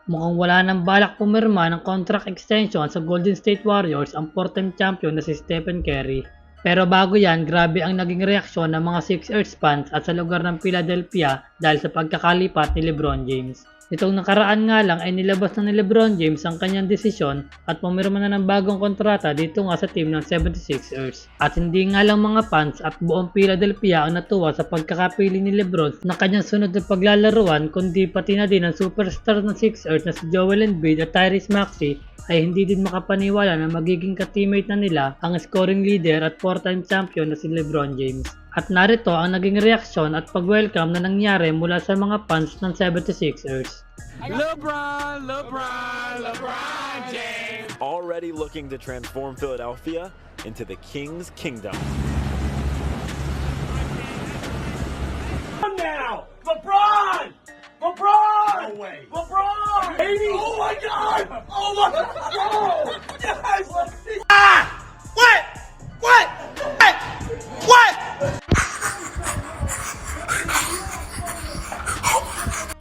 Mukhang wala nang balak pumirma ng contract extension sa Golden State Warriors ang 4-time champion na si Stephen Curry. Pero bago yan, grabe ang naging reaksyon ng mga Sixers fans at sa lugar ng Philadelphia dahil sa pagkakalipat ni LeBron James. Nitong nakaraan nga lang ay nilabas na ni LeBron James ang kanyang desisyon at pumirma na ng bagong kontrata dito nga sa team ng 76ers. At hindi nga lang mga fans at buong Philadelphia ang natuwa sa pagkakapili ni LeBron na kanyang sunod na paglalaruan, kundi pati na din ang superstar ng Sixers na si Joel Embiid at Tyrese Maxey ay hindi din makapaniwala na magiging ka-teammate na nila ang scoring leader at 4-time champion na si LeBron James. At narito ang naging reaksyon at pag-welcome na nangyari mula sa mga fans ng 76ers. LeBron James! Already looking to transform Philadelphia into the King's Kingdom. Now! LeBron! LeBron! No way! LeBron! 80! Oh my God! Oh my God! Yes! Ah! What? What? What? What?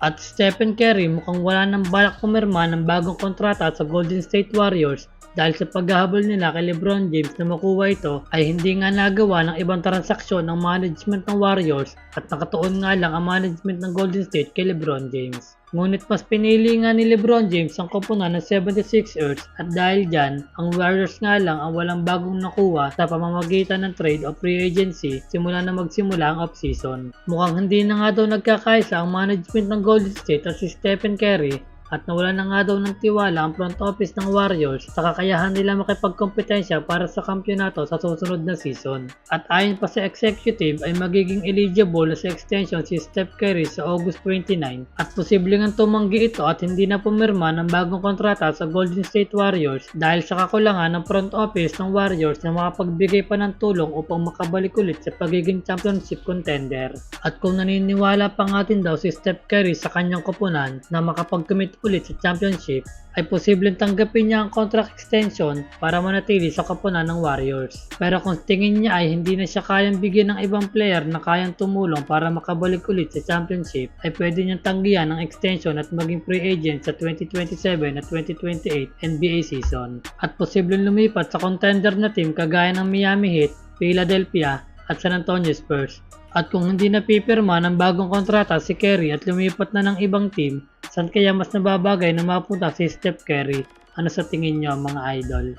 At Stephen Curry mukhang wala nang balak pumirma ng bagong kontrata sa Golden State Warriors dahil sa paghahabol nila kay LeBron James na makuha ito ay hindi nga nagawa ng ibang transaksyon ng management ng Warriors at nakatuon nga lang ang management ng Golden State kay LeBron James. Ngunit mas pinili nga ni LeBron James ang koponan ng 76ers at dahil dyan, ang Warriors nga lang ang walang bagong nakuha sa pamamagitan ng trade o free agency simula na magsimula ang offseason. Mukhang hindi na nga daw nagkakaisa ang management ng Golden State at si Stephen Curry at nawala na nga daw ng tiwala ang front office ng Warriors sa kakayahan nila makipagkompetensya para sa kampyonato sa susunod na season. At ayon pa sa executive ay magiging eligible sa extension si Steph Curry sa August 29 at posibleng ang tumanggi ito at hindi na pumirma ng bagong kontrata sa Golden State Warriors dahil sa kakulangan ng front office ng Warriors na makapagbigay pa ng tulong upang makabalik ulit sa pagiging championship contender. At kung naniniwala pa nga din daw si Steph Curry sa kanyang koponan na makapag-commit ulit sa championship, ay posibleng tanggapin niya ang contract extension para manatili sa koponan ng Warriors. Pero kung tingin niya ay hindi na siya kayang bigyan ng ibang player na kayang tumulong para makabalik ulit sa championship, ay pwede niyang tanggihan ang extension at maging free agent sa 2027 at 2028 NBA season. At posibleng lumipat sa contender na team kagaya ng Miami Heat, Philadelphia at San Antonio Spurs. At kung hindi napipirma ng bagong kontrata si Curry at lumipat na ng ibang team, saan kaya mas nababagay na mapunta si Steph Curry? Ano sa tingin nyo mga idol?